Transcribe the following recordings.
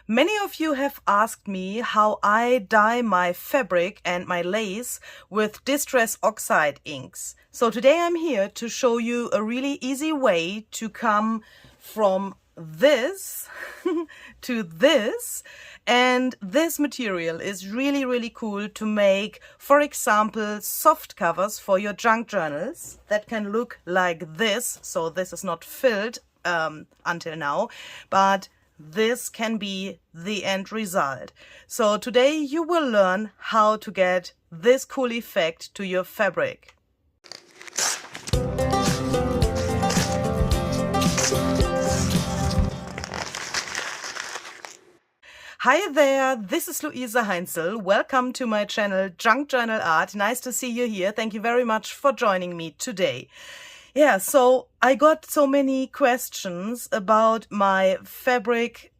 Many of you have asked me how I dye my fabric and my lace with distress oxide inks. So today I'm here to show you a really easy way to come from this to this. And this material is really cool to make, for example, soft covers for your junk journals that can look like this. So this is not filled until now, but this can be the end result. So today you will learn how to get this cool effect to your fabric. Hi there, this is Luisa Heinzel. Welcome to my channel Junk Journal Art. Nice to see you here. Thank you very much for joining me today. Yeah, so I got so many questions about my fabric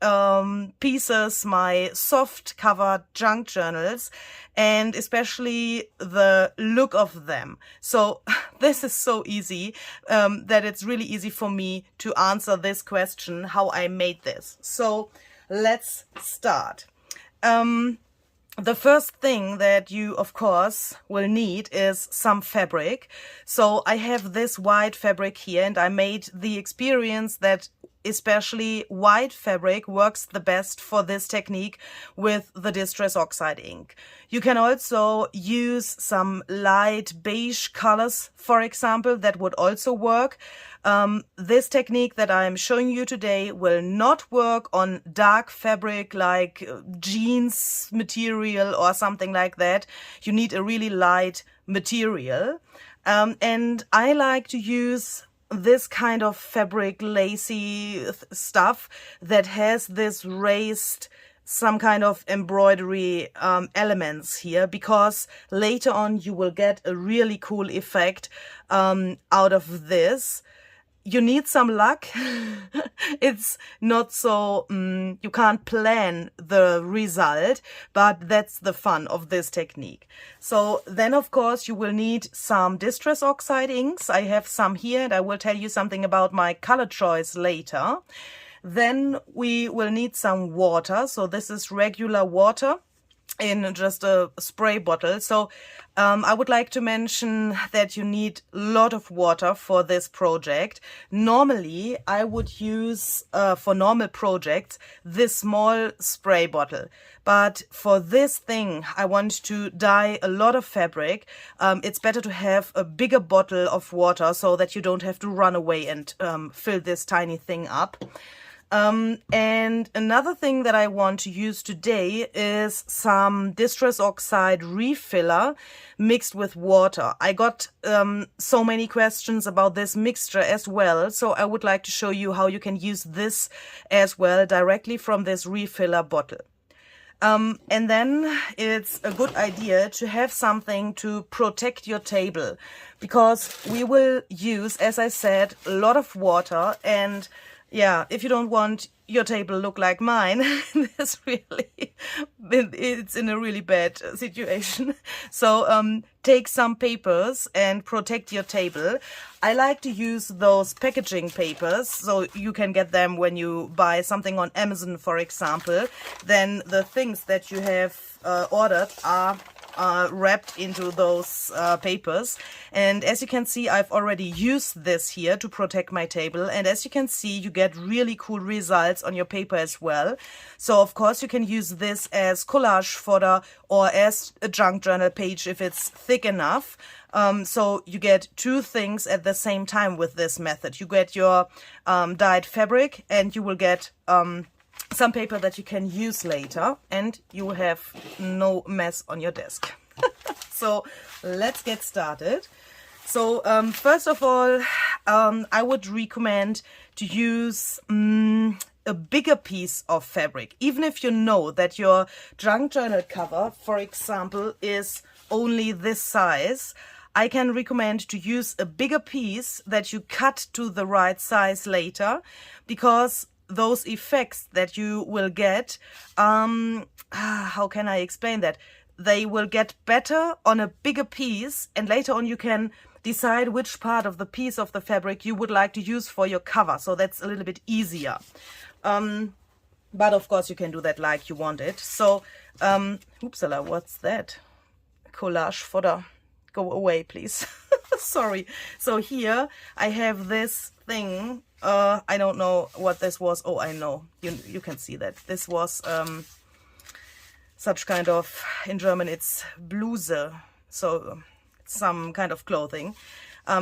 pieces, my soft cover junk journals, and especially the look of them. So this is so easy that it's really easy for me to answer this question, how I made this. So let's start. The first thing that you, of course, will need is some fabric. So I have this white fabric here, and I made the experience that especially white fabric works the best for this technique with the distress oxide ink. You can also use some light beige colors, for example, that would also work. This technique that I'm showing you today will not work on dark fabric like jeans material or something like that. You need a really light material. And I like to use this kind of fabric lacy stuff that has this raised some kind of embroidery elements here, because later on you will get a really cool effect out of this. You need some luck. It's not so, you can't plan the result, but that's the fun of this technique. So then, of course, you will need some distress oxide inks. I have some here, and I will tell you something about my color choice later. Then we will need some water. So this is regular water in just a spray bottle. So I would like to mention that you need a lot of water for this project. Normally I would use for normal projects this small spray bottle, but for this thing I want to dye a lot of fabric. It's better to have a bigger bottle of water so that you don't have to run away and fill this tiny thing up. And another thing that I want to use today is some distress oxide refiller mixed with water. I got so many questions about this mixture as well, so I would like to show you how you can use this as well directly from this refiller bottle. And then it's a good idea to have something to protect your table, because we will use, as I said, a lot of water. And yeah, if you don't want your table look like mine, it's in a really bad situation. So take some papers and protect your table. I like to use those packaging papers, so you can get them when you buy something on Amazon, for example. Then the things that you have ordered are wrapped into those papers. And as you can see, I've already used this here to protect my table, and as you can see, you get really cool results on your paper as well. So of course you can use this as collage fodder or as a junk journal page if it's thick enough. So you get two things at the same time with this method. You get your dyed fabric, and you will get some paper that you can use later, and you will have no mess on your desk. So let's get started. So first of all, I would recommend to use a bigger piece of fabric. Even if you know that your junk journal cover, for example, is only this size, I can recommend to use a bigger piece that you cut to the right size later, because those effects that you will get, how can I explain that? They will get better on a bigger piece, and later on you can decide which part of the piece of the fabric you would like to use for your cover. So that's a little bit easier. But of course you can do that like you want it. So, oopsala, what's that? Collage fodder. Go away, please. Sorry. So here I have this thing. I don't know what this was. Oh, I know. You can see that. This was such kind of, in German it's Bluse. So some kind of clothing.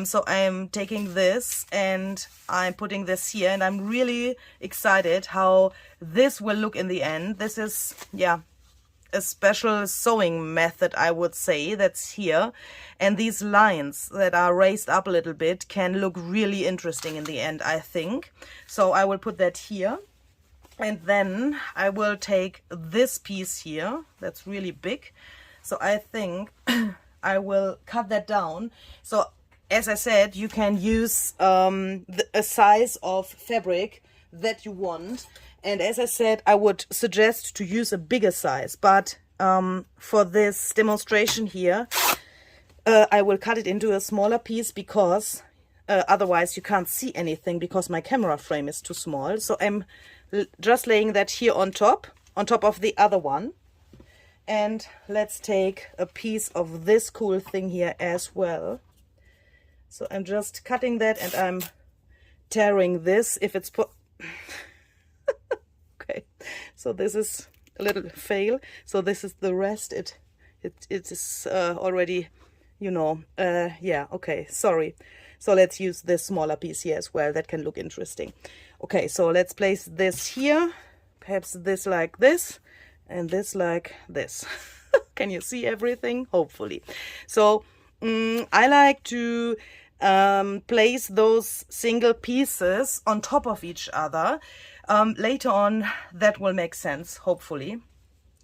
So I'm taking this and I'm putting this here, and I'm really excited how this will look in the end. This is, yeah, a special sewing method, I would say, that's here. And these lines that are raised up a little bit can look really interesting in the end, I think. So I will put that here. And then I will take this piece here, that's really big. So I think I will cut that down. So as I said, you can use a size of fabric that you want. And as I said, I would suggest to use a bigger size. But for this demonstration here, I will cut it into a smaller piece because otherwise you can't see anything because my camera frame is too small. So I'm just laying that here on top of the other one. And let's take a piece of this cool thing here as well. So I'm just cutting that and I'm tearing this if it's okay. So this is a little fail. So this is the rest. It is already, you know, yeah, okay, sorry. So let's use this smaller piece here as well. That can look interesting. Okay, so let's place this here. Perhaps this like this and this like this. Can you see everything? Hopefully. So I like to place those single pieces on top of each other. Later on, that will make sense, hopefully.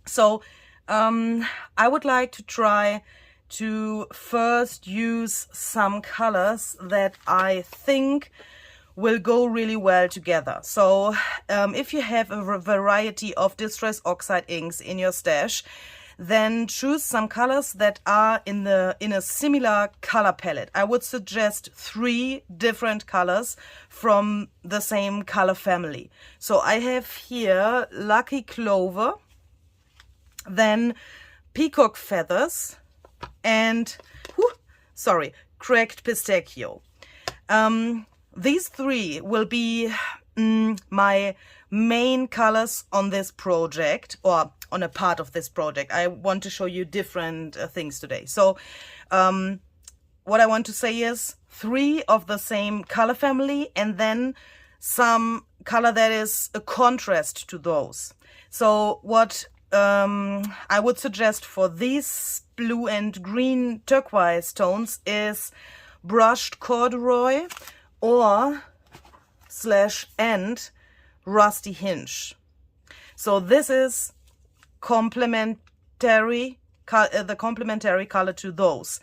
So I would like to try to first use some colors that I think will go really well together. So if you have a variety of Distress Oxide inks in your stash, then choose some colors that are in a similar color palette. I would suggest 3 different colors from the same color family. So I have here Lucky Clover, then Peacock Feathers, and Cracked Pistachio. These 3 will be my main colors on this project, or on a part of this project. I want to show you different things today. So what I want to say is 3 of the same color family, and then some color that is a contrast to those. So what I would suggest for these blue and green turquoise tones is brushed corduroy or /and rusty hinge. So this is complementary, the complementary color to those.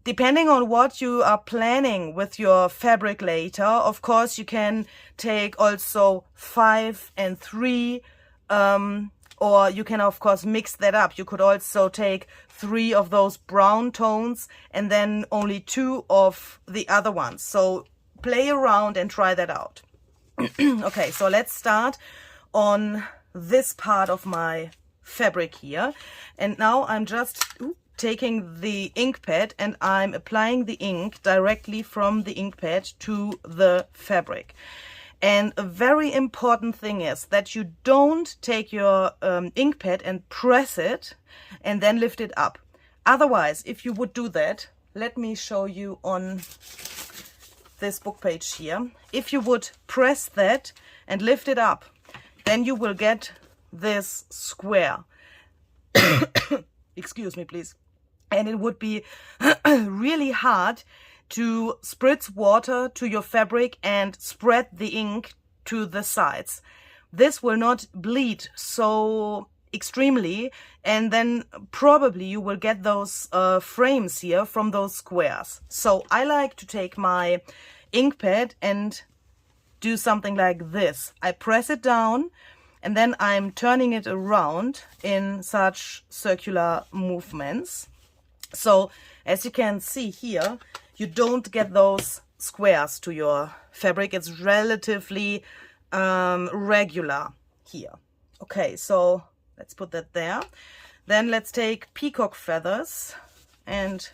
Depending on what you are planning with your fabric later, of course you can take also 5 and 3, or you can of course mix that up. You could also take 3 of those brown tones and then only 2 of the other ones. So play around and try that out. Okay, so let's start on this part of my fabric here. And now I'm just taking the ink pad and I'm applying the ink directly from the ink pad to the fabric. And a very important thing is that you don't take your ink pad and press it and then lift it up. Otherwise, if you would do that, let me show you on this book page here. If you would press that and lift it up, then you will get this square. Excuse me, please. And it would be really hard to spritz water to your fabric and spread the ink to the sides. This will not bleed so extremely, and then probably you will get those frames here from those squares. So I like to take my ink pad and do something like this. I press it down and then I'm turning it around in such circular movements. So as you can see here, you don't get those squares to your fabric. It's relatively regular here. Okay, so let's put that there. Then let's take peacock feathers and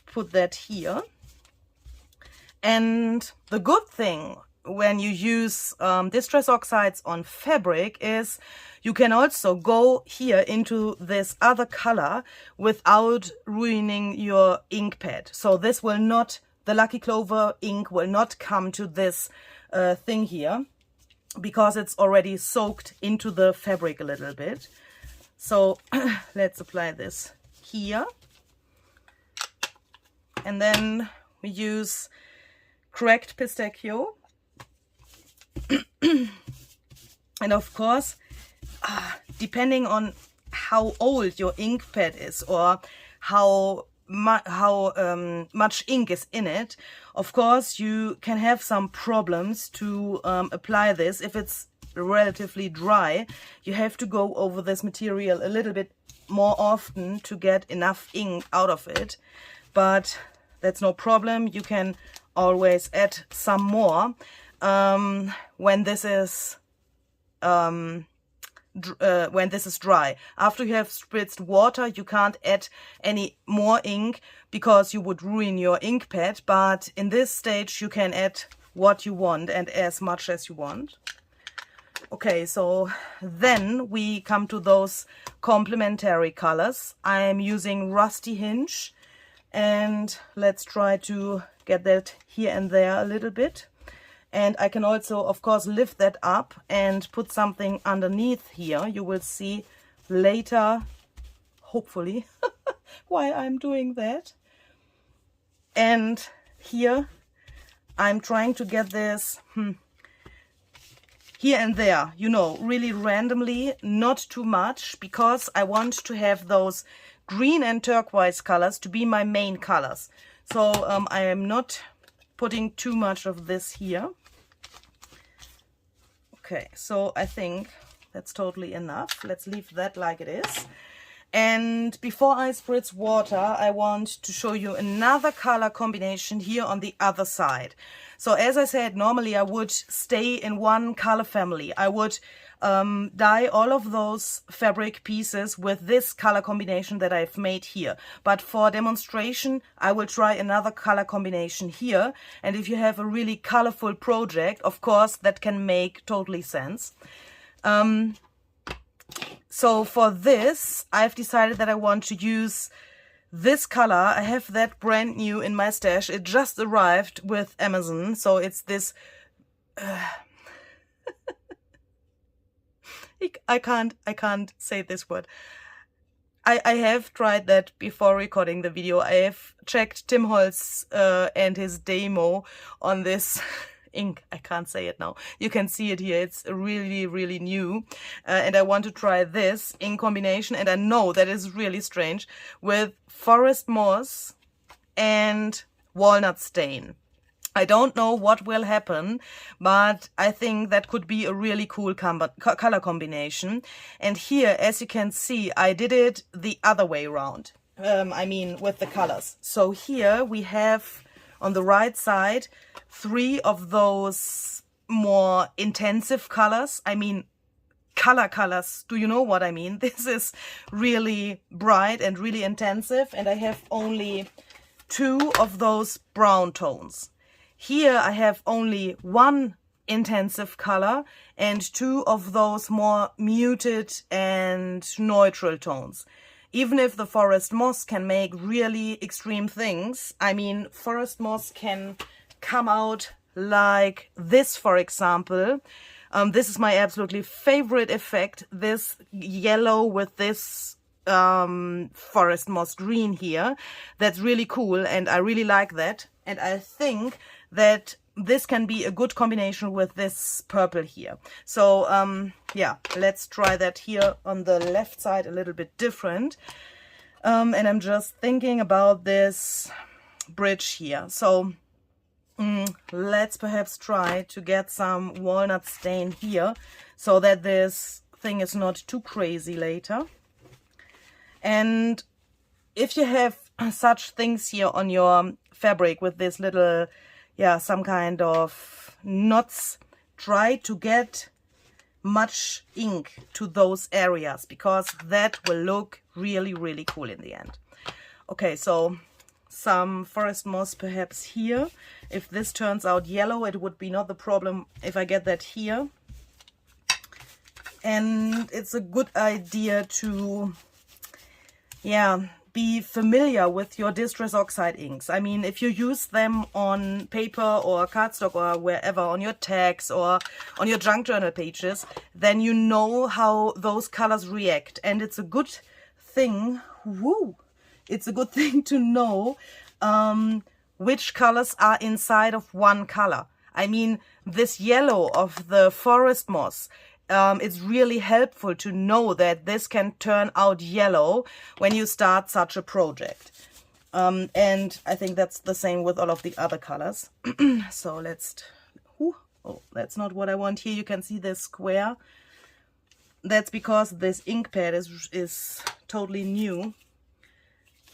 put that here. And the good thing when you use distress oxides on fabric is you can also go here into this other color without ruining your ink pad. So this will not, the Lucky Clover ink will not come to this thing here because it's already soaked into the fabric a little bit. So let's apply this here. And then we use cracked pistachio. And of course, depending on how old your ink pad is or how much ink is in it, of course you can have some problems to apply this. If it's relatively dry, you have to go over this material a little bit more often to get enough ink out of it, but that's no problem. You can always add some more when this is dry. After you have spritzed water, you can't add any more ink because you would ruin your ink pad, but in this stage you can add what you want and as much as you want. Okay, so then we come to those complementary colors. I am using Rusty Hinge, and let's try to get that here and there a little bit. And I can also, of course, lift that up and put something underneath here. You will see later, hopefully, why I'm doing that. And here I'm trying to get this here and there, you know, really randomly, not too much, because I want to have those green and turquoise colors to be my main colors. So I am not putting too much of this here. Okay, so I think that's totally enough. Let's leave that like it is. And before I spritz water, I want to show you another color combination here on the other side. So as I said, normally I would stay in one color family. I would dye all of those fabric pieces with this color combination that I've made here. But for demonstration, I will try another color combination here. And if you have a really colorful project, of course, that can make totally sense. So for this, I've decided that I want to use this color. I have that brand new in my stash. It just arrived with Amazon. So it's this... I can't say this word. I have tried that before recording the video. I have checked Tim Holtz and his demo on this ink. I can't say it now. You can see it here. It's really, really new. And I want to try this in combination. And I know that is really strange with forest moss and walnut stain. I don't know what will happen, but I think that could be a really cool color combination. And here, as you can see, I did it the other way around. I mean, with the colors. So here we have on the right side 3 of those more intensive colors. I mean, colors. Do you know what I mean? This is really bright and really intensive. And I have only 2 of those brown tones. Here I have only 1 intensive color and 2 of those more muted and neutral tones. Even if the forest moss can make really extreme things, I mean, forest moss can come out like this, for example. This is my absolutely favorite effect, this yellow with this forest moss green here. That's really cool and I really like that. And I think that this can be a good combination with this purple here. So yeah, let's try that here on the left side, a little bit different. And I'm just thinking about this bridge here. So let's perhaps try to get some walnut stain here so that this thing is not too crazy later. And if you have such things here on your fabric with this little, yeah, some kind of knots, try to get much ink to those areas, because that will look really, really cool in the end. Okay, so some forest moss perhaps here. If this turns out yellow, it would be not the problem if I get that here. And it's a good idea to, yeah, be familiar with your Distress Oxide inks. I mean, if you use them on paper or cardstock or wherever, on your tags or on your junk journal pages, then you know how those colors react. And it's a good thing, it's a good thing to know which colors are inside of one color. I mean, this yellow of the forest moss, it's really helpful to know that this can turn out yellow when you start such a project. And I think that's the same with all of the other colors. So let's, oh, that's not what I want here. You can see this square. That's because this ink pad is totally new.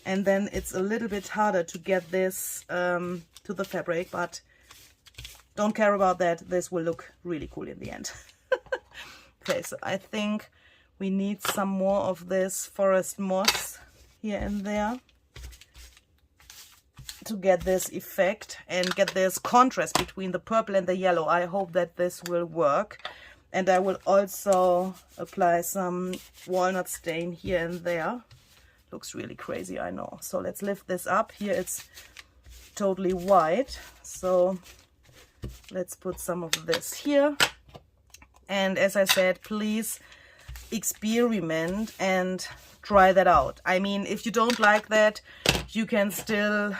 And then it's a little bit harder to get this to the fabric, but don't care about that. This will look really cool in the end. Okay, so I think we need some more of this forest moss here and there to get this effect and get this contrast between the purple and the yellow. I hope that this will work. And I will also apply some walnut stain here and there. Looks really crazy, I know. So let's lift this up. Here it's totally white. So let's put some of this here. And as I said, please experiment and try that out. I mean, if you don't like that, you can still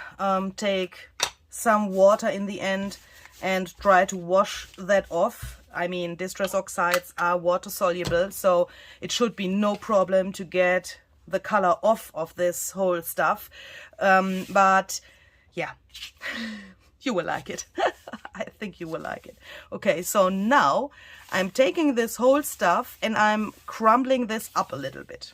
take some water in the end and try to wash that off. I mean, Distress Oxides are water soluble, so it should be no problem to get the color off of this whole stuff. But yeah, you will like it. I think you will like it. Okay, so now I'm taking this whole stuff and I'm crumbling this up a little bit.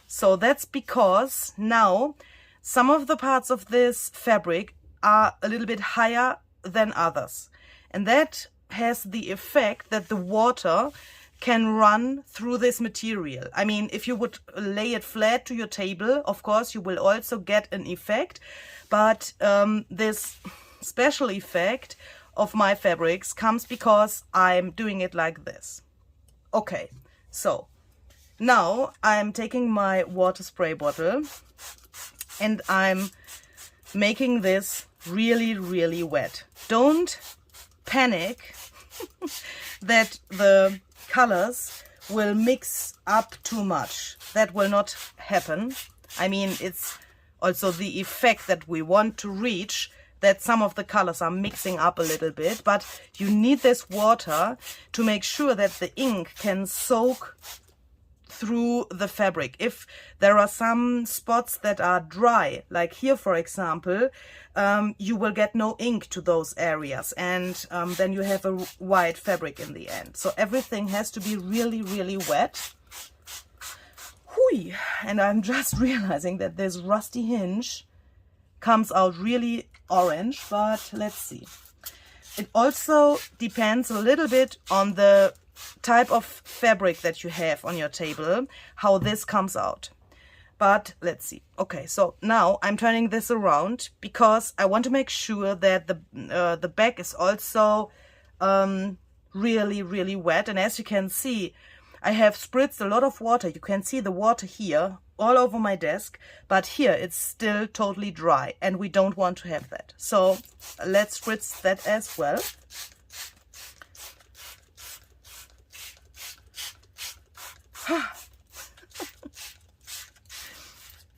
So that's because now some of the parts of this fabric are a little bit higher than others. And that has the effect that the water can run through this material. I mean, if you would lay it flat to your table, of course, you will also get an effect. But this special effect of my fabrics comes because I'm doing it like this. Okay, so now I'm taking my water spray bottle and I'm making this really, really wet. Don't panic that the colors will mix up too much. That will not happen. I mean, it's also the effect that we want to reach, that some of the colors are mixing up a little bit, but you need this water to make sure that the ink can soak through the fabric. If there are some spots that are dry, like here for example, you will get no ink to those areas, and then you have a white fabric in the end. So everything has to be really, really wet. Hui. And I'm just realizing that this rusty hinge comes out really orange, but let's see. It also depends a little bit on the type of fabric that you have on your table, how this comes out. But let's see. Okay, so now I'm turning this around because I want to make sure that the back is also really, really wet. And as you can see, I have spritzed a lot of water. You can see the water here all over my desk, but here it's still totally dry and we don't want to have that. So let's spritz that as well.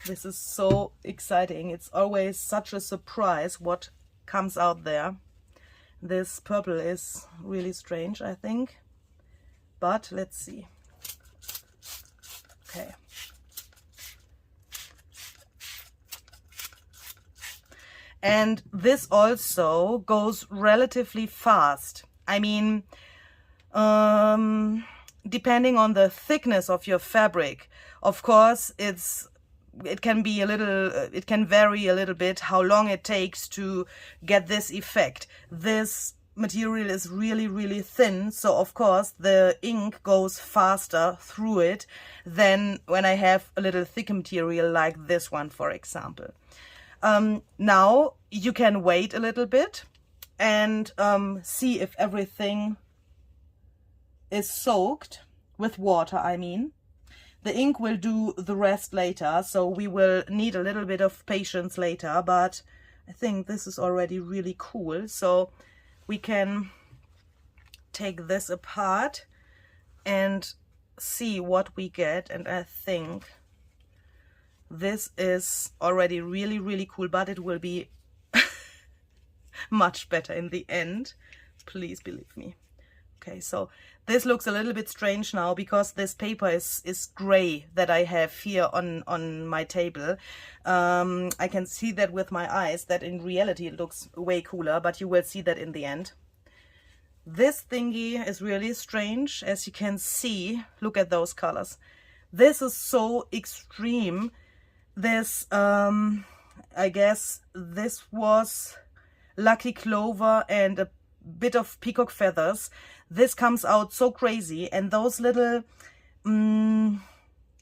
This is so exciting. It's always such a surprise what comes out there. This purple is really strange, I think, but let's see. Okay. And this also goes relatively fast. I mean, depending on the thickness of your fabric, of course, it can vary a little bit how long it takes to get this effect. This material is really, really thin, so of course the ink goes faster through it than when I have a little thicker material like this one, for example. Now you can wait a little bit and see if everything is soaked with water, I mean. The ink will do the rest later, so we will need a little bit of patience later, but I think this is already really cool. So we can take this apart and see what we get, and I think this is already really, really cool, but it will be much better in the end. Please believe me. Okay, so this looks a little bit strange now because this paper is gray that I have here on my table. I can see that with my eyes, that in reality it looks way cooler, but you will see that in the end. This thingy is really strange, as you can see. Look at those colors. This is so extreme. This, I guess this was Lucky Clover and a bit of peacock feathers. This comes out so crazy, and those little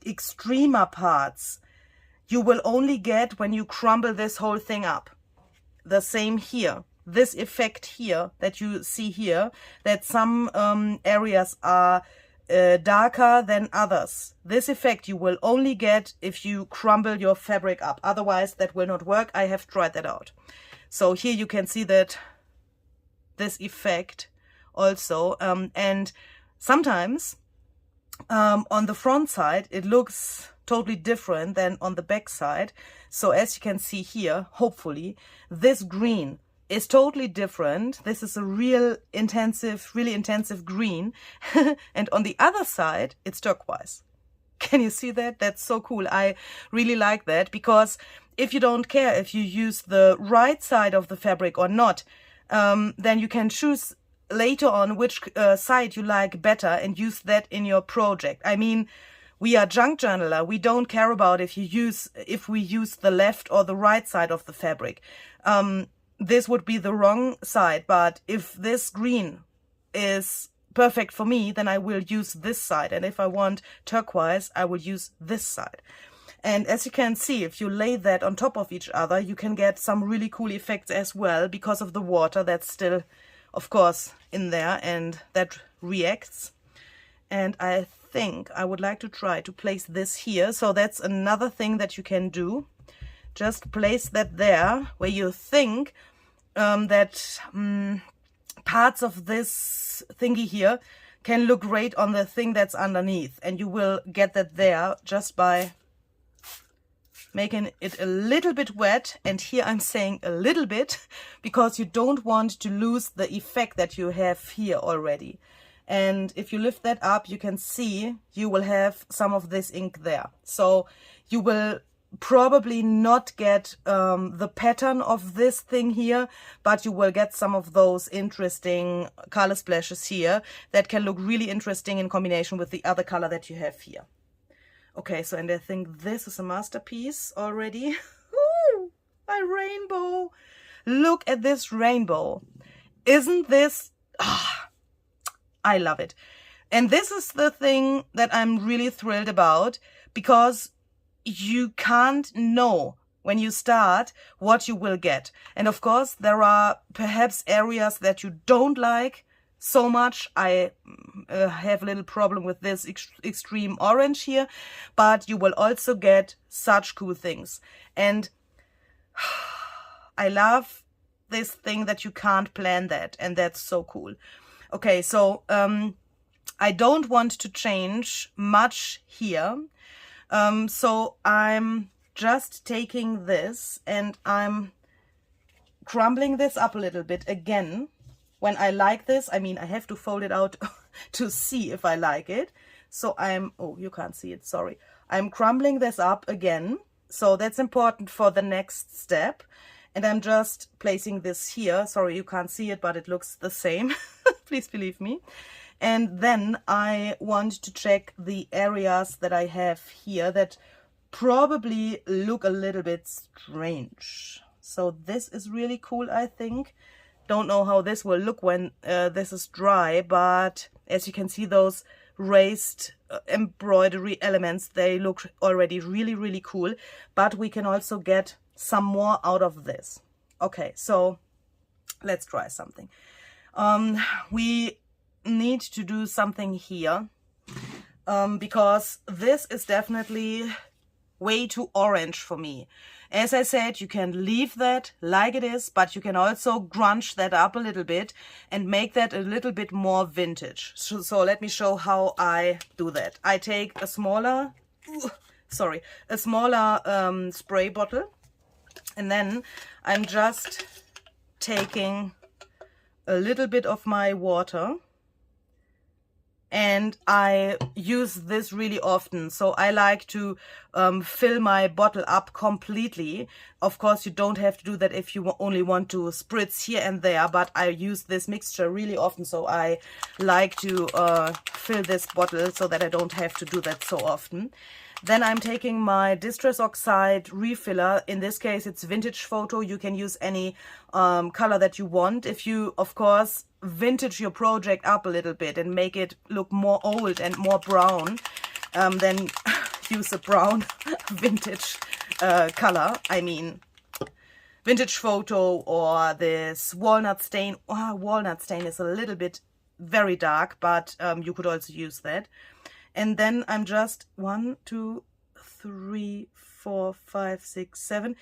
extremer parts you will only get when you crumble this whole thing up. The same here. This effect here that you see here, that some areas are darker than others. This effect you will only get if you crumble your fabric up. Otherwise that will not work. I have tried that out. So here you can see that this effect also, and sometimes on the front side it looks totally different than on the back side. So as you can see here, hopefully this green is totally different. This is a really intensive green and on the other side it's turquoise. Can you see that? That's so cool. I really like that, because if you don't care if you use the right side of the fabric or not, then you can choose later on which side you like better and use that in your project. I mean, we are junk journaler. We don't care about if we use the left or the right side of the fabric. This would be the wrong side, but if this green is perfect for me, then I will use this side. And if I want turquoise, I will use this side. And as you can see, if you lay that on top of each other, you can get some really cool effects as well, because of the water that's still, of course, in there and that reacts. And I think I would like to try to place this here. So that's another thing that you can do. Just place that there where you think that parts of this thingy here can look great on the thing that's underneath. And you will get that there just by making it a little bit wet. And here I'm saying a little bit because you don't want to lose the effect that you have here already. And if you lift that up, you can see you will have some of this ink there. So you will probably not get the pattern of this thing here, but you will get some of those interesting color splashes here that can look really interesting in combination with the other color that you have here. Okay, so and I think this is a masterpiece already. Ooh, my rainbow. Look at this rainbow. Isn't this... I love it. And this is the thing that I'm really thrilled about, because you can't know when you start what you will get. And of course, there are perhaps areas that you don't like so much. I have a little problem with this extreme orange here, but you will also get such cool things. And I love this thing that you can't plan that, and that's so cool. Okay, so I don't want to change much here. So I'm just taking this and I'm crumbling this up a little bit again. When I like this, I mean, I have to fold it out to see if I like it. So oh, you can't see it, sorry. I'm crumbling this up again. So that's important for the next step. And I'm just placing this here. Sorry, you can't see it, but it looks the same. Please believe me. And then I want to check the areas that I have here that probably look a little bit strange. So this is really cool, I think. Don't know how this will look when this is dry, but as you can see, those raised embroidery elements, they look already really, really cool. But we can also get some more out of this. Okay, so let's try something. We need to do something here because this is definitely way too orange for me. As I said, you can leave that like it is, but you can also grunge that up a little bit and make that a little bit more vintage. So let me show how I do that. I take a smaller, spray bottle, and then I'm just taking a little bit of my water, and I use this really often. So I like to fill my bottle up completely. Of course, you don't have to do that if you only want to spritz here and there, but I use this mixture really often. So I like to fill this bottle so that I don't have to do that so often. Then I'm taking my Distress Oxide refiller. In this case, it's Vintage Photo. You can use any color that you want. If you, of course, vintage your project up a little bit and make it look more old and more brown, then use a brown vintage color. I mean, Vintage Photo or this Walnut Stain. Oh, Walnut Stain is a little bit very dark, but you could also use that. And then I'm just 1, 2, 3, 4, 5, 6, 7.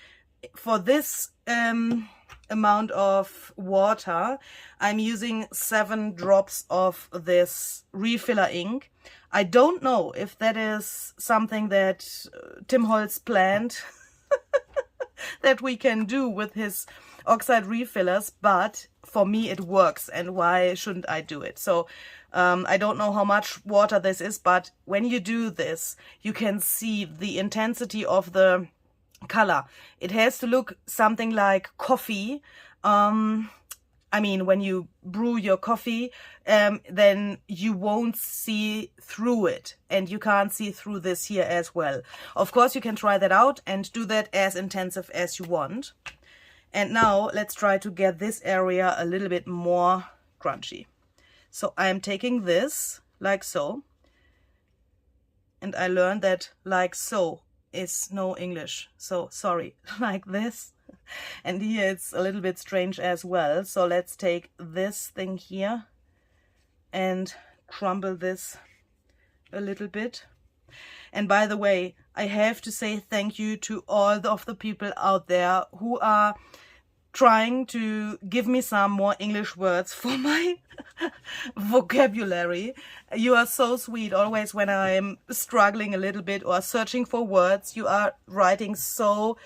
For this amount of water, I'm using 7 drops of this refiller ink. I don't know if that is something that Tim Holtz planned that we can do with his oxide refillers, but for me it works, and why shouldn't I do it? So I don't know how much water this is, but when you do this, you can see the intensity of the color. It has to look something like coffee. I mean, when you brew your coffee, then you won't see through it, and you can't see through this here as well. Of course, you can try that out and do that as intensive as you want. And now let's try to get this area a little bit more crunchy. So I'm taking this like so, and I learned that like so is no English, so sorry, like this. And here it's a little bit strange as well. So let's take this thing here and crumble this a little bit. And by the way, I have to say thank you to all of the people out there who are trying to give me some more English words for my vocabulary. You are so sweet. Always when I'm struggling a little bit or searching for words, you are writing so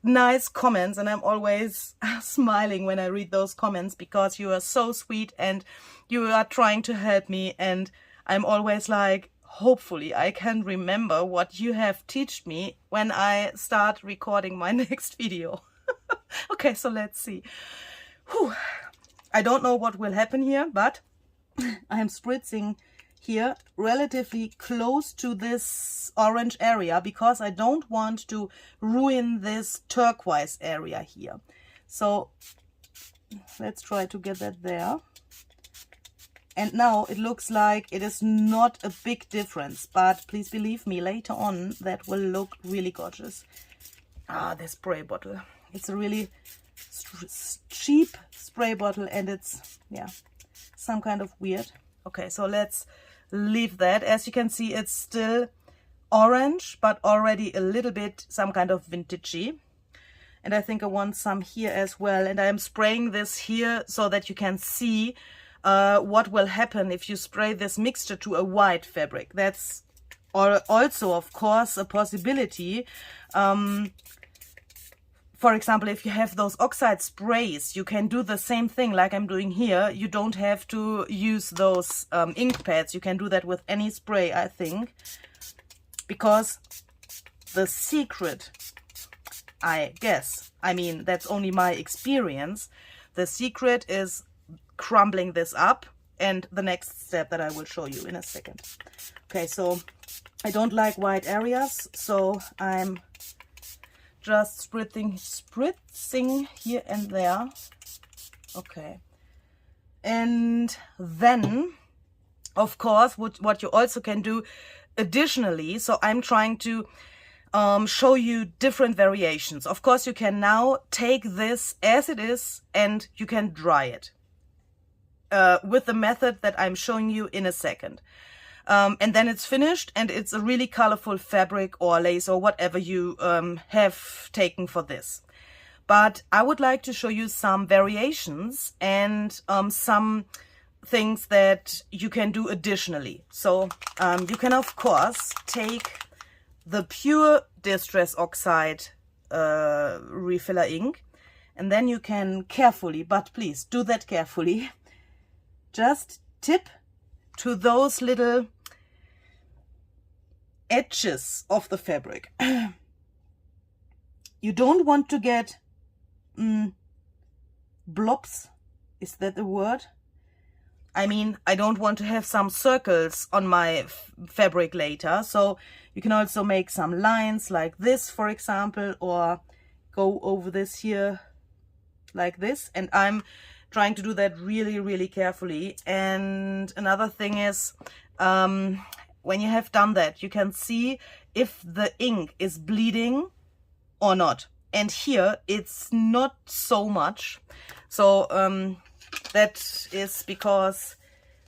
nice comments, and I'm always smiling when I read those comments because you are so sweet and you are trying to help me, and I'm always like, hopefully I can remember what you have taught me when I start recording my next video. Okay, so let's see. Whew. I don't know what will happen here, but I am spritzing here relatively close to this orange area because I don't want to ruin this turquoise area here. So let's try to get that there. And now it looks like it is not a big difference, but please believe me, later on that will look really gorgeous. Ah, the spray bottle. It's a really cheap spray bottle, and it's, yeah, some kind of weird. Okay, so let's leave that. As you can see, it's still orange, but already a little bit some kind of vintagey. And I think I want some here as well. And I am spraying this here so that you can see what will happen if you spray this mixture to a white fabric. That's also, of course, a possibility. For example, if you have those oxide sprays, you can do the same thing like I'm doing here. You don't have to use those ink pads. You can do that with any spray, I think. Because the secret, I guess, I mean, that's only my experience. The secret is crumbling this up, and the next step that I will show you in a second. Okay, so I don't like white areas, so I'm just spritzing here and there. Okay. And then, of course, what you also can do additionally, so I'm trying to show you different variations. Of course, you can now take this as it is and you can dry it with the method that I'm showing you in a second. And then it's finished and it's a really colorful fabric or lace or whatever you have taken for this. But I would like to show you some variations and some things that you can do additionally. So you can, of course, take the pure Distress Oxide refiller ink, and then you can carefully, but please do that carefully, just tip to those little edges of the fabric. You don't want to get blobs, is that a word? I mean, I don't want to have some circles on my fabric later, so you can also make some lines like this, for example, or go over this here like this, and I'm trying to do that really, really carefully. And another thing is, when you have done that, you can see if the ink is bleeding or not. And here it's not so much. So that is because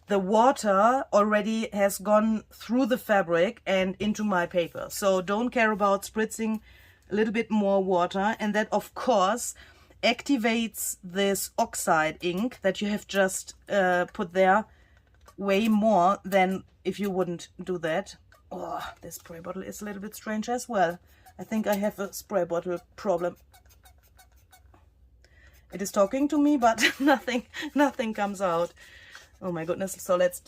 the water already has gone through the fabric and into my paper. So don't care about spritzing a little bit more water. And that, of course, activates this oxide ink that you have just put there way more than if you wouldn't do that. Oh, this spray bottle is a little bit strange as well. I think I have a spray bottle problem. It is talking to me, but nothing comes out. Oh my goodness. So let's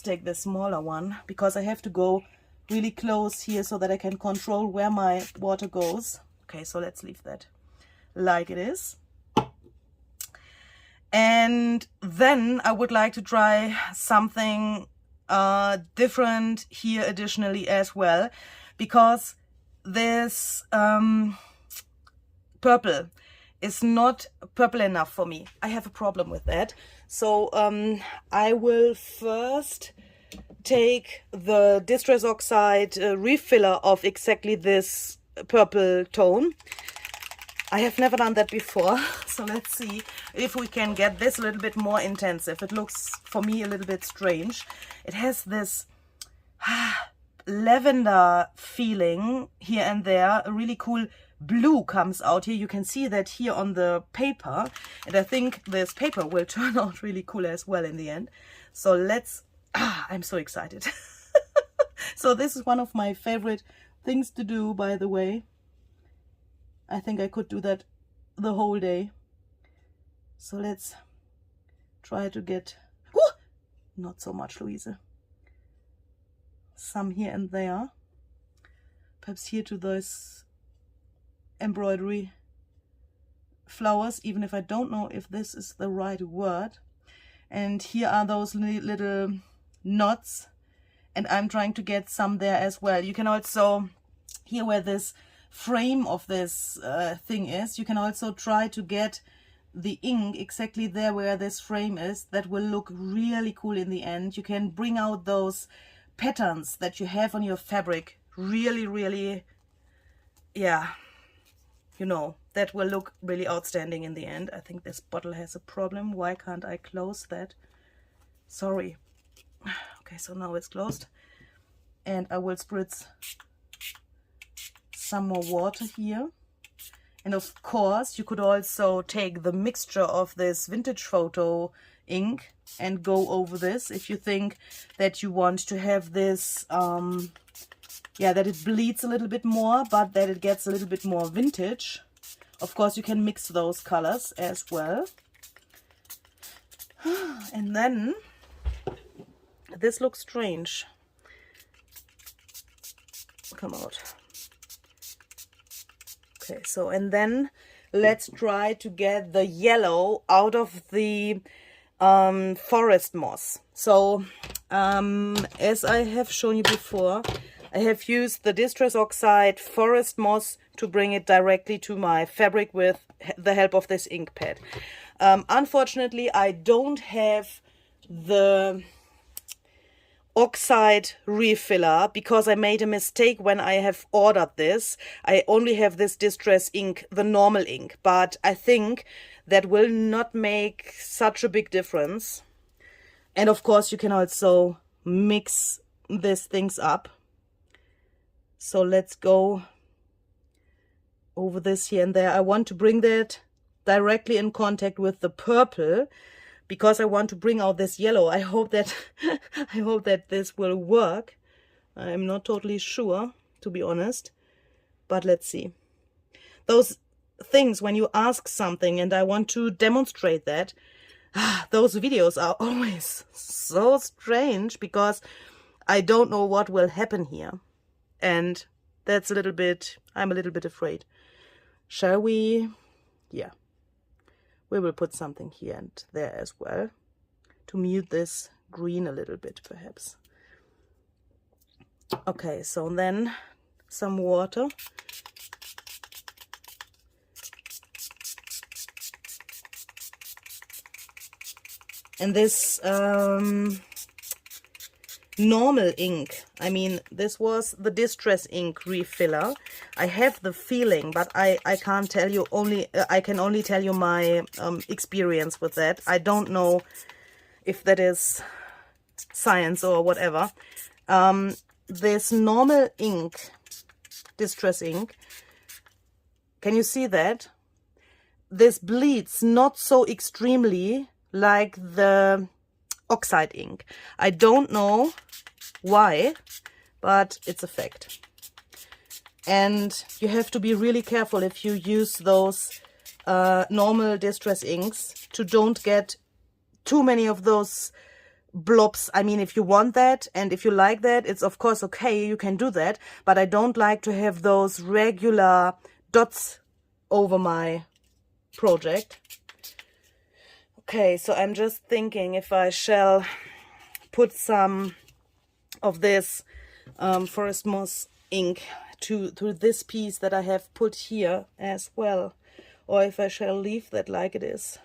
take the smaller one, because I have to go really close here so that I can control where my water goes. Okay, so let's leave that like it is. And then I would like to try something different here additionally as well, because this purple is not purple enough for me. I have a problem with that. So I will first take the Distress Oxide refiller of exactly this purple tone. I have never done that before, so let's see if we can get this a little bit more intensive. It looks, for me, a little bit strange. It has this lavender feeling here and there. A really cool blue comes out here. You can see that here on the paper, and I think this paper will turn out really cool as well in the end. So let's, I'm so excited. So this is one of my favorite things to do, by the way. I think I could do that the whole day. So let's try to get, not so much, Louise. Some here and there. Perhaps here to those embroidery flowers, even if I don't know if this is the right word. And here are those little knots, and I'm trying to get some there as well. You can also, here where this frame of this thing is, you can also try to get the ink exactly there where this frame is. That will look really cool in the end. You can bring out those patterns that you have on your fabric really, really, yeah, you know, that will look really outstanding in the end. I think this bottle has a problem. Why can't I close that? Sorry. Okay, so now it's closed, and I will spritz some more water here. And of course you could also take the mixture of this vintage photo ink and go over this if you think that you want to have this yeah, that it bleeds a little bit more, but that it gets a little bit more vintage. Of course you can mix those colors as well. And then this looks strange. Come out. Okay, so, and then let's try to get the yellow out of the forest moss. So, as I have shown you before, I have used the Distress Oxide forest moss to bring it directly to my fabric with the help of this ink pad. Unfortunately, I don't have the oxide refiller because I made a mistake when I have ordered this. I only have this distress ink, the normal ink, but I think that will not make such a big difference. And of course you can also mix these things up. So let's go over this here and there. I want to bring that directly in contact with the purple because I want to bring out this yellow. I hope that I hope that this will work. I'm not totally sure, to be honest, but let's see. Those things when you ask something and I want to demonstrate that, those videos are always so strange because I don't know what will happen here. And that's a little bit, I'm a little bit afraid. Shall we? Yeah. We will put something here and there as well to mute this green a little bit, perhaps. Okay, so then some water. And this normal ink, I mean, this was the distress ink refiller. I have the feeling, but I can't tell you, I can only tell you my experience with that. I don't know if that is science or whatever. This normal ink, distress ink, can you see that? This bleeds not so extremely like the oxide ink. I don't know why, but it's a fact. And you have to be really careful if you use those normal distress inks to don't get too many of those blobs. I mean, if you want that and if you like that, it's of course okay, you can do that, but I don't like to have those regular dots over my project. Okay, so I'm just thinking if I shall put some of this forest moss ink to this piece that I have put here as well, or if I shall leave that like it is.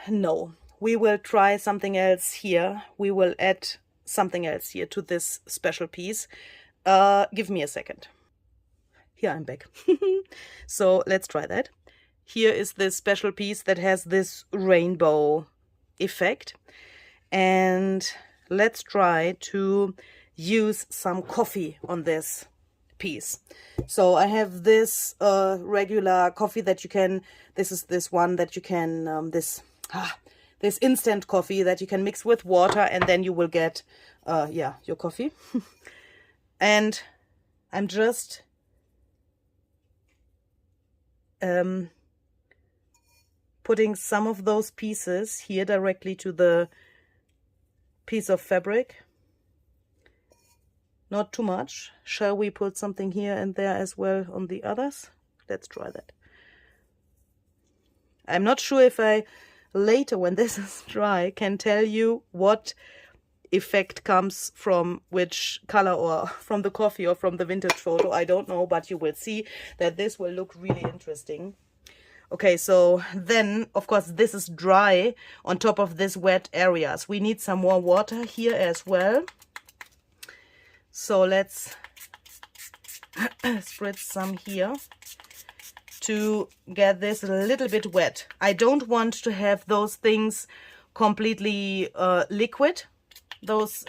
No, we will try something else here. We will add something else here to this special piece. Give me a second. Here, I'm back. So let's try that. Here is this special piece that has this rainbow effect. And let's try to use some coffee on this piece. So I have this regular coffee that you can, this is this one that you can, this instant coffee that you can mix with water and then you will get, yeah, your coffee. And I'm just putting some of those pieces here directly to the piece of fabric. Not too much. Shall we put something here and there as well on the others? Let's try that. I'm not sure if I later, when this is dry, can tell you what effect comes from which color, or from the coffee or from the vintage photo. I don't know, but you will see that this will look really interesting. Okay, so then, of course, this is dry on top of this wet areas. We need some more water here as well. So let's spritz some here to get this a little bit wet. I don't want to have those things completely liquid, those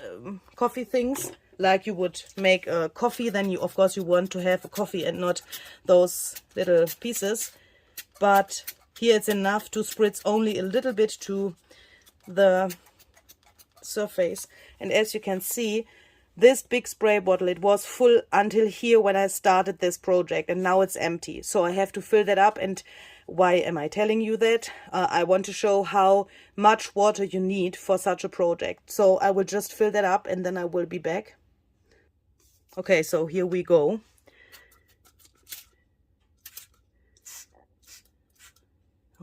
coffee things, like you would make a coffee. Then you, of course, you want to have a coffee and not those little pieces. But here it's enough to spritz only a little bit to the surface. And as you can see, this big spray bottle, it was full until here when I started this project, and now it's empty. So I have to fill that up. And why am I telling you that? I want to show how much water you need for such a project. So I will just fill that up and then I will be back. Okay, so here we go.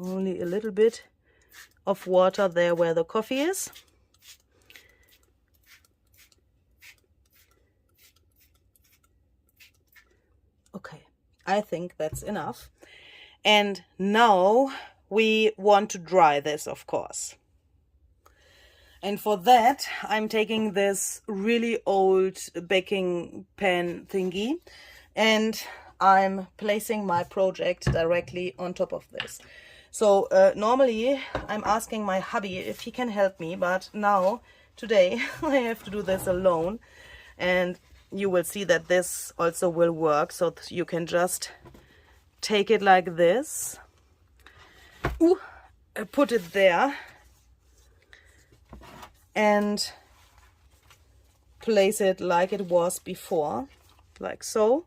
Only a little bit of water there where the coffee is. Okay, I think that's enough. And now we want to dry this, of course. And for that, I'm taking this really old baking pan thingy, and I'm placing my project directly on top of this. So normally I'm asking my hubby if he can help me, but now, today, I have to do this alone. And you will see that this also will work. So you can just take it like this. Ooh, put it there. And place it like it was before, like so.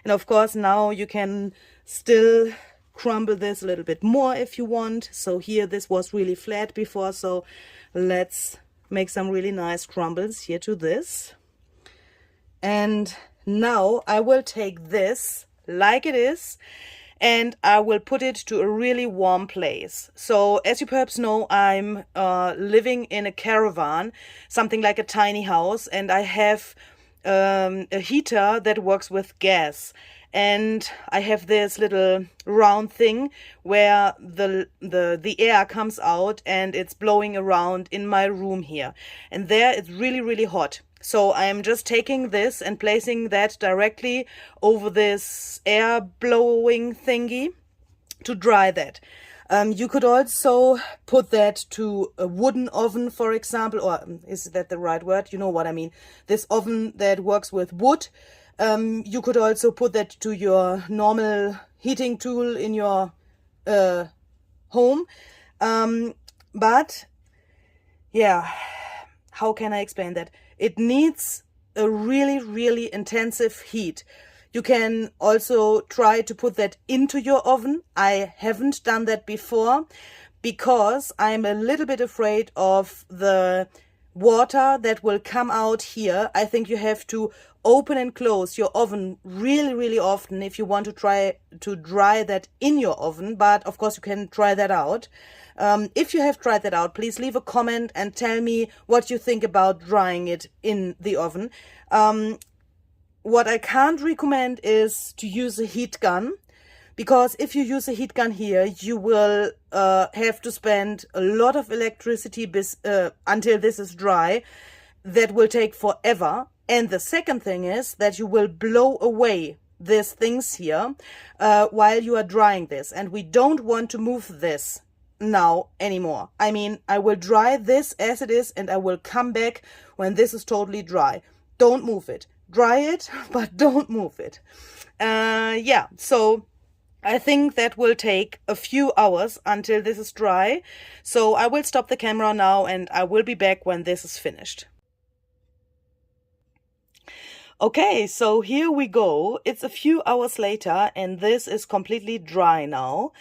And of course now you can still crumble this a little bit more if you want. So here this was really flat before, so let's make some really nice crumbles here to this. And now I will take this like it is, and I will put it to a really warm place. So as you perhaps know, I'm living in a caravan, something like a tiny house, and I have a heater that works with gas. And I have this little round thing where the air comes out and it's blowing around in my room here. And there it's really, really hot. So I am just taking this and placing that directly over this air blowing thingy to dry that. You could also put that to a wooden oven, for example, or is that the right word? You know what I mean. This oven that works with wood. You could also put that to your normal heating tool in your home. But yeah, how can I explain that? It needs a really, really intensive heat. You can also try to put that into your oven. I haven't done that before because I'm a little bit afraid of the water that will come out here. I think you have to open and close your oven really, really often if you want to try to dry that in your oven. But of course you can try that out. If you have tried that out, please leave a comment and tell me what you think about drying it in the oven. What I can't recommend is to use a heat gun, because if you use a heat gun here, you will have to spend a lot of electricity until this is dry. That will take forever. And the second thing is that you will blow away these things here while you are drying this. And we don't want to move this now anymore. I mean, I will dry this as it is and I will come back when this is totally dry. Don't move it. Dry it, but don't move it. Yeah, so I think that will take a few hours until this is dry. So I will stop the camera now and I will be back when this is finished. Okay, so here we go. It's a few hours later and this is completely dry now.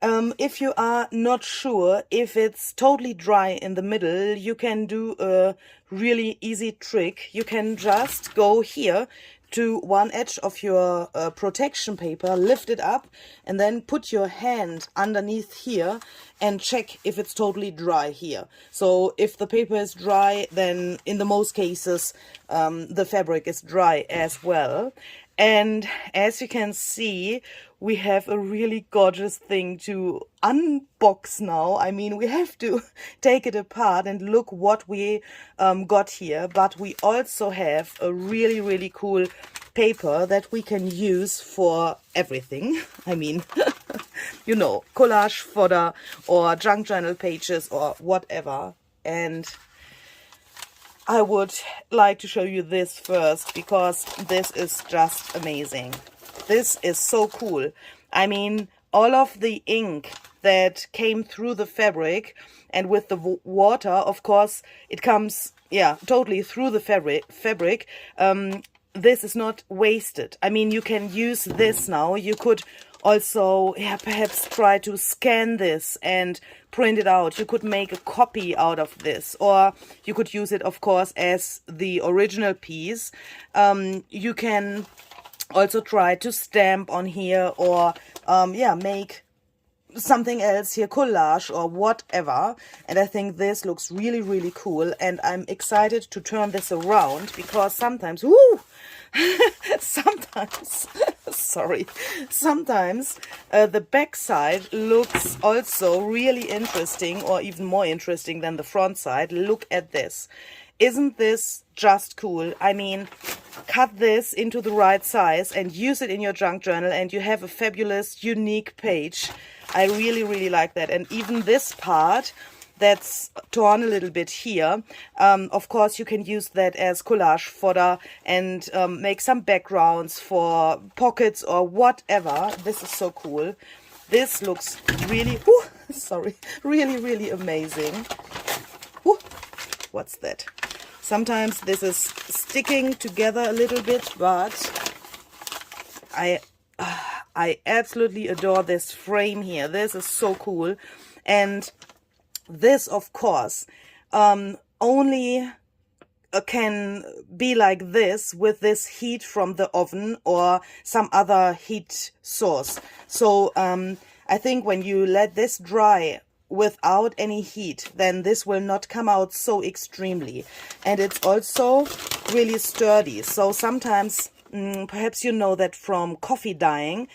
If you are not sure if it's totally dry in the middle, you can do a really easy trick. You can just go here to one edge of your protection paper, lift it up, and then put your hand underneath here and check if it's totally dry here. So if the paper is dry, then in the most cases, the fabric is dry as well. And as you can see, we have a really gorgeous thing to unbox now. I mean, we have to take it apart and look what we got here. But we also have a really, really cool paper that we can use for everything. I mean, you know, collage fodder or junk journal pages or whatever. And I would like to show you this first because this is just amazing. This is so cool. I mean, all of the ink that came through the fabric and with the water, of course, it comes, yeah, totally through the fabric. This is not wasted. I mean, you can use this now. You could also, yeah, perhaps try to scan this and print it out. You could make a copy out of this, or you could use it, of course, as the original piece. You can also try to stamp on here, or yeah, make something else here, collage or whatever. And I think this looks really, really cool. And I'm excited to turn this around because sometimes, whoo, sometimes, sorry, sometimes the back side looks also really interesting, or even more interesting than the front side. Look at this. Isn't this just cool? I mean, cut this into the right size and use it in your junk journal and you have a fabulous, unique page. I really, really like that. And even this part that's torn a little bit here, of course you can use that as collage fodder and make some backgrounds for pockets or whatever. This is so cool. This looks really, sorry, really, really amazing. What's that? Sometimes this is sticking together a little bit, but I absolutely adore this frame here. This is so cool. And this, of course, only can be like this with this heat from the oven or some other heat source. So I think when you let this dry without any heat, then this will not come out so extremely. And it's also really sturdy. So sometimes, perhaps you know that from coffee dyeing,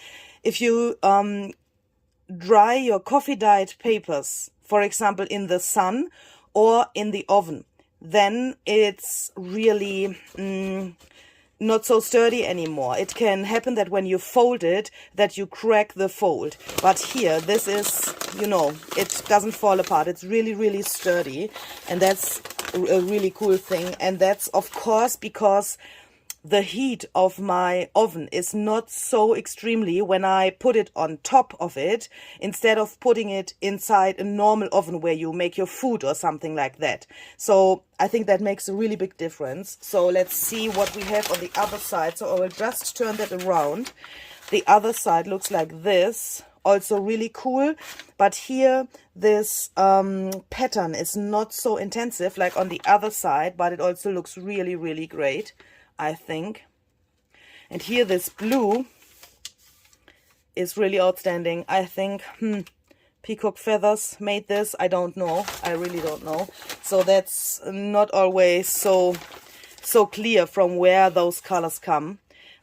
if you dry your coffee dyed papers, for example, in the sun or in the oven, then it's really not so sturdy anymore. It can happen that when you fold it, that you crack the fold. But here, this is, you know, it doesn't fall apart. It's really, really sturdy. And that's a really cool thing. And that's, of course, because the heat of my oven is not so extremely when I put it on top of it, instead of putting it inside a normal oven where you make your food or something like that. So I think that makes a really big difference. So let's see what we have on the other side. So I will just turn that around. The other side looks like this. Also really cool. But here this pattern is not so intensive like on the other side, but it also looks really, really great, I think. And here this blue is really outstanding. I think peacock feathers made this. I don't know. I really don't know. So that's not always so clear from where those colors come.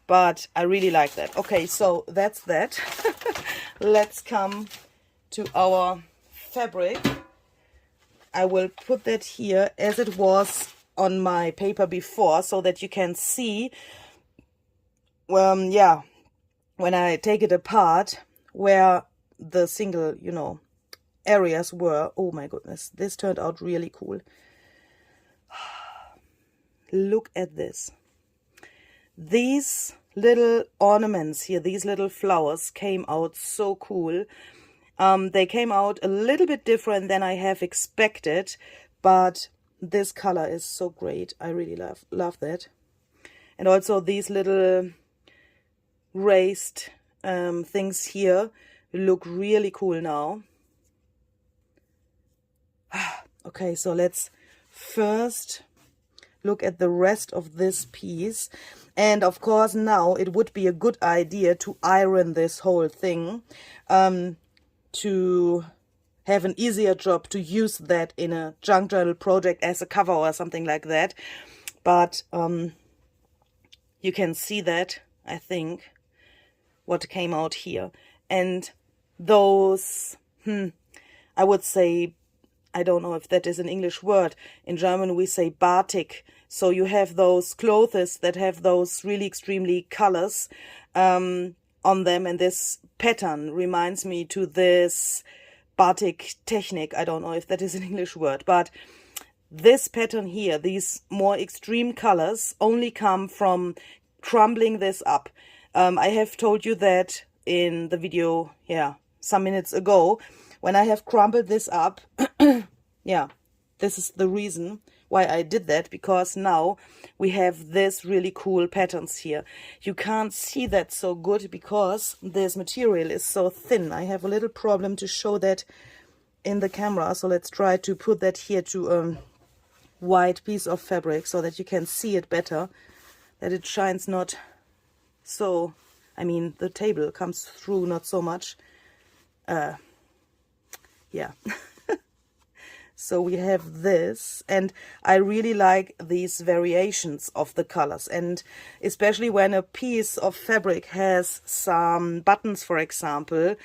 But I really like that. Okay, so that's that. Let's come to our fabric. I will put that here as it was on my paper before, so that you can see, yeah, when I take it apart, where the single, you know, areas were. Oh my goodness, this turned out really cool. Look at this. These little ornaments here, these little flowers came out so cool. They came out a little bit different than I have expected, but this color is so great. I really love that. And also these little raised things here look really cool now. Okay, so let's first look at the rest of this piece. And of course now it would be a good idea to iron this whole thing to have an easier job to use that in a junk journal project as a cover or something like that. But you can see that, I think, what came out here. And those, I would say, I don't know if that is an English word. In German we say batik. So you have those clothes that have those really extremely colors on them. And this pattern reminds me to this batik technique. I don't know if that is an English word, but this pattern here, these more extreme colors, only come from crumbling this up. I have told you that in the video, yeah, some minutes ago, when I have crumbled this up. Yeah, this is the reason why I did that, because now we have this really cool patterns here. You can't see that so good because this material is so thin. I have a little problem to show that in the camera, so let's try to put that here to a white piece of fabric so that you can see it better, that it shines not so, I mean the table comes through not so much. yeah. So we have this, and I really like these variations of the colors, and especially when a piece of fabric has some buttons, for example.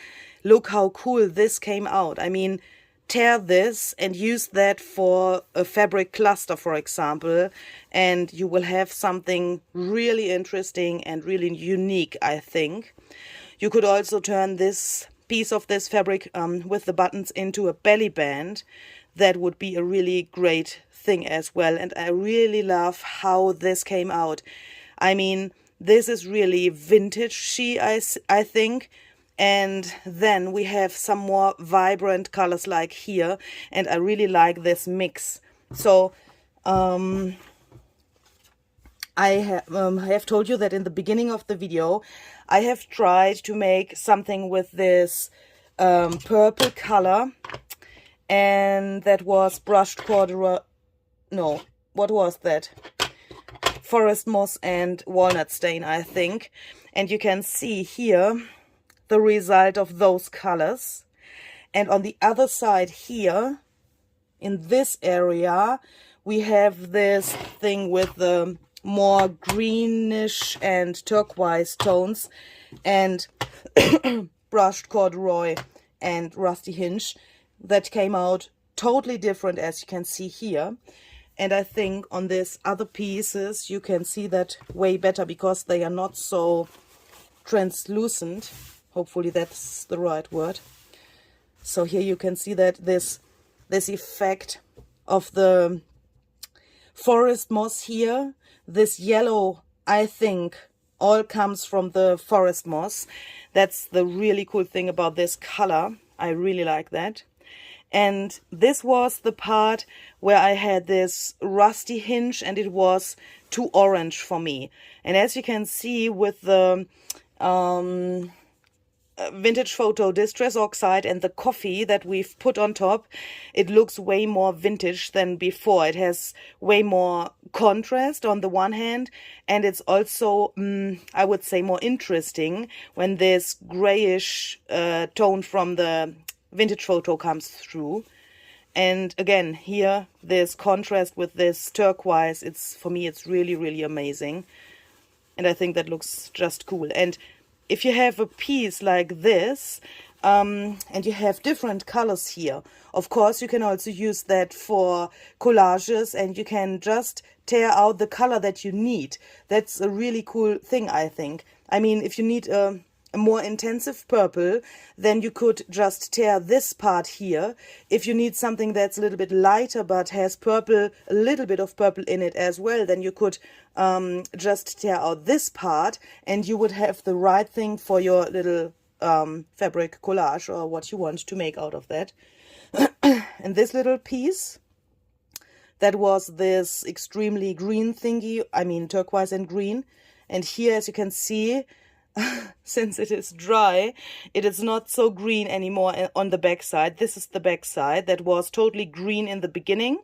Look how cool this came out. I mean, tear this and use that for a fabric cluster, for example, and you will have something really interesting and really unique, I think. You could also turn this piece of this fabric with the buttons into a belly band. That would be a really great thing as well. And I really love how this came out. I mean, this is really vintage I think. And then we have some more vibrant colors like here. And I really like this mix. So I have told you that in the beginning of the video, I have tried to make something with this purple color. And that was brushed corduroy, no, what was that? Forest moss and walnut stain, I think. And you can see here the result of those colors. And on the other side here, in this area, we have this thing with the more greenish and turquoise tones and brushed corduroy and rusty hinge. That came out totally different, as you can see here. And I think on these other pieces you can see that way better because they are not so translucent. Hopefully that's the right word. So here you can see that this effect of the forest moss here, this yellow, I think all comes from the forest moss. That's the really cool thing about this color. I really like that. And this was the part where I had this rusty hinge and it was too orange for me. And as you can see with the vintage photo distress oxide and the coffee that we've put on top, it looks way more vintage than before. It has way more contrast on the one hand, and it's also, I would say, more interesting when this grayish tone from the vintage photo comes through. And again, here, this contrast with this turquoise, for me, it's really, really amazing. And I think that looks just cool. And if you have a piece like this, and you have different colors here, of course, you can also use that for collages, and you can just tear out the color that you need. That's a really cool thing, I think. I mean, if you need a more intensive purple, then you could just tear this part here. If you need something that's a little bit lighter but has purple, a little bit of purple in it as well, then you could just tear out this part and you would have the right thing for your little fabric collage or what you want to make out of that. And this little piece, that was this extremely green thingy, I mean turquoise and green. And here, as you can see, since it is dry, it is not so green anymore on the back side. This is the back side that was totally green in the beginning,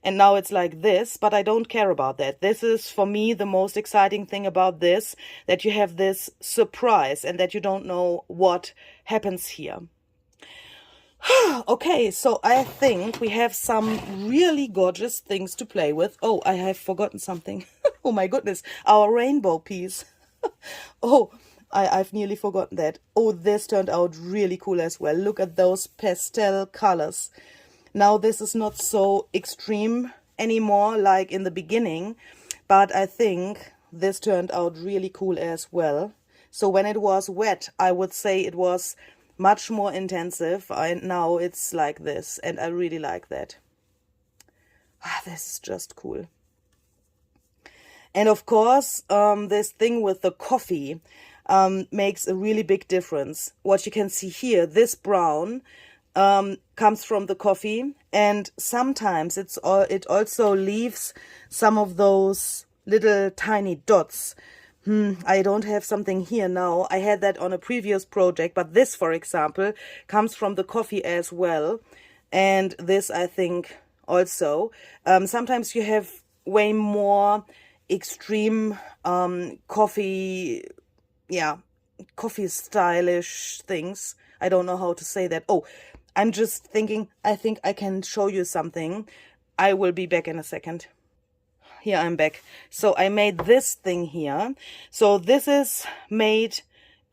and now it's like this, but I don't care about that. This is, for me, the most exciting thing about this, that you have this surprise and that you don't know what happens here. Okay, so I think we have some really gorgeous things to play with. Oh, I have forgotten something. Oh my goodness, our rainbow piece. Oh, I've nearly forgotten that. Oh, this turned out really cool as well. Look at those pastel colors. Now, this is not so extreme anymore like in the beginning, but I think this turned out really cool as well. So when it was wet, I would say it was much more intensive, and now it's like this, and I really like that. This is just cool. And of course, this thing with the coffee makes a really big difference. What you can see here, this brown comes from the coffee, and sometimes it also leaves some of those little tiny dots. I don't have something here now. I had that on a previous project, but this, for example, comes from the coffee as well. And this, I think, also. Sometimes you have way more extreme coffee stylish things. I don't know how to say that. Oh, I'm just thinking, I think I can show you something. I will be back in a second. Here I'm back. So I made this thing here. So this is made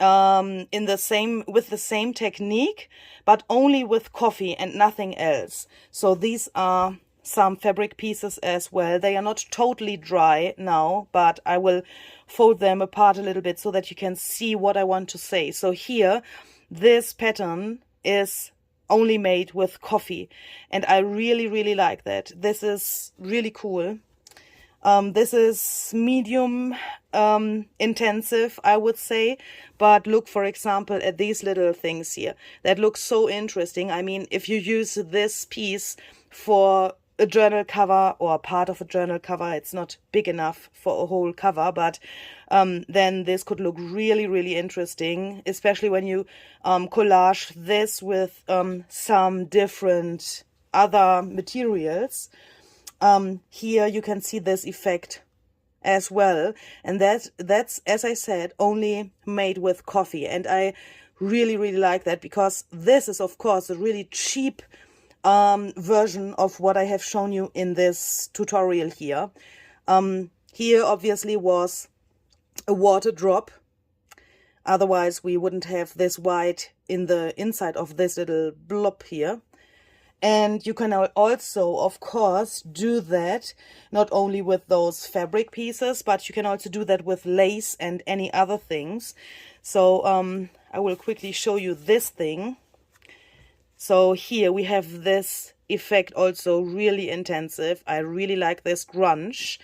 in the same, with the same technique, but only with coffee and nothing else. So these are some fabric pieces as well. They are not totally dry now, but I will fold them apart a little bit so that you can see what I want to say. So here, this pattern is only made with coffee, and I really like that. This is really cool. This is medium intensive, I would say, but look, for example, at these little things here. That looks so interesting. I mean, if you use this piece for a journal cover or part of a journal cover, it's not big enough for a whole cover, but then this could look really interesting, especially when you collage this with some different other materials. Here you can see this effect as well, and that's, as I said, only made with coffee, and I really like that, because this is of course a really cheap version of what I have shown you in this tutorial here. Here obviously was a water drop, otherwise we wouldn't have this white in the inside of this little blob here. And you can also, of course, do that not only with those fabric pieces, but you can also do that with lace and any other things. So I will quickly show you this thing. So here we have this effect, also really intensive. I really like this grunge.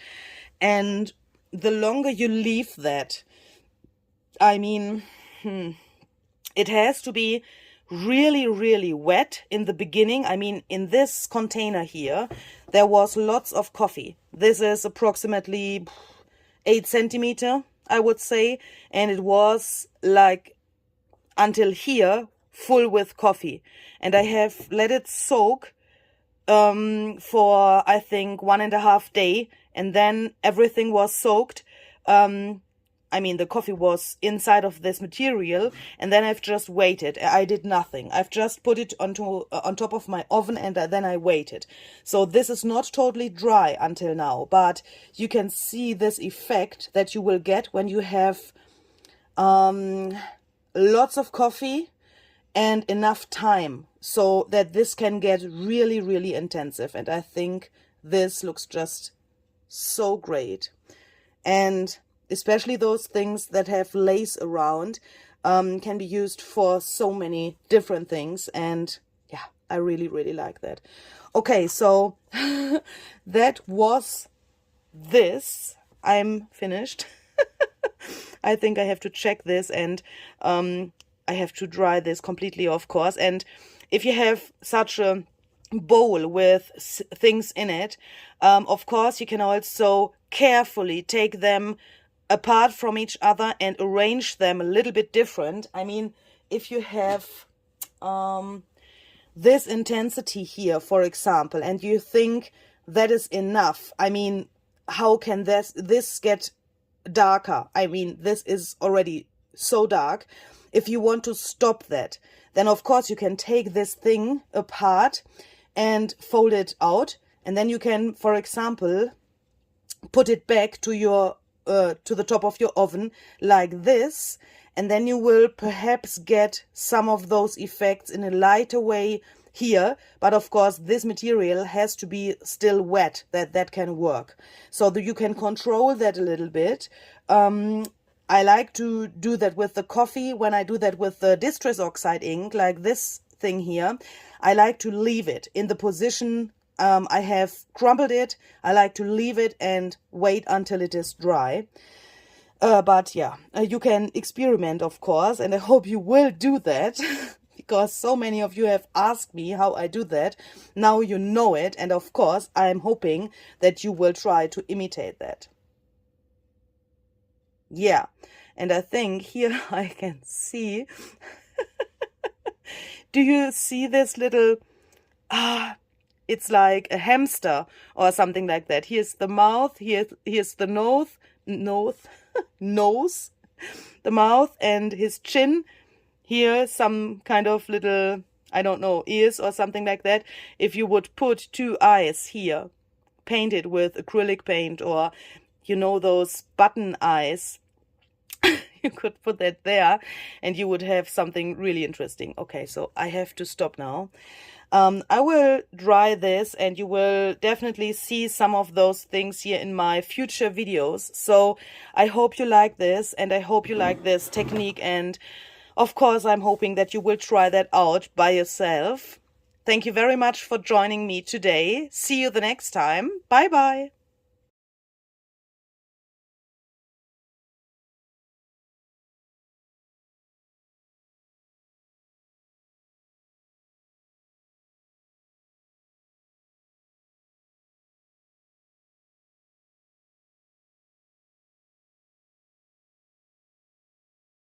And the longer you leave that, I mean, it has to be really wet in the beginning. I mean, in this container here, there was lots of coffee. This is approximately 8 centimeter, I would say. And it was like until here, full with coffee. And I have let it soak for, I think, 1.5 days. And then everything was soaked. I mean, the coffee was inside of this material, and then I've just waited. I did nothing. I've just put it on top of my oven, and then I waited. So this is not totally dry until now, but you can see this effect that you will get when you have lots of coffee and enough time, so that this can get really intensive. And I think this looks just so great. And especially those things that have lace around can be used for so many different things. And yeah, I really like that. Okay, so that was this. I'm finished. I think I have to check this, and I have to dry this completely, of course. And if you have such a bowl with things in it, of course you can also carefully take them apart from each other and arrange them a little bit different. I mean, if you have this intensity here, for example, and you think that is enough, I mean, how can this get darker? I mean, this is already so dark. If you want to stop that, then of course you can take this thing apart and fold it out, and then you can, for example, put it back to your to the top of your oven like this, and then you will perhaps get some of those effects in a lighter way here. But of course this material has to be still wet, that can work, so that you can control that a little bit. I like to do that with the coffee. When I do that with the distress oxide ink, like this thing here, I like to leave it in the position I have crumbled it. I like to leave it and wait until it is dry. But yeah, you can experiment, of course, and I hope you will do that because so many of you have asked me how I do that. Now you know it, and of course I'm hoping that you will try to imitate that. Yeah, and I think here I can see. Do you see this little it's like a hamster or something like that. Here's the mouth, here's the nose, the mouth, and his chin. Here some kind of little, I don't know, ears or something like that, if you would put 2 eyes here, painted with acrylic paint, or you know, those button eyes, you could put that there and you would have something really interesting. Okay, so I have to stop now. I will dry this and you will definitely see some of those things here in my future videos. So I hope you like this, and I hope you like this technique, and of course I'm hoping that you will try that out by yourself. Thank you very much for joining me today. See you the next time. Bye bye.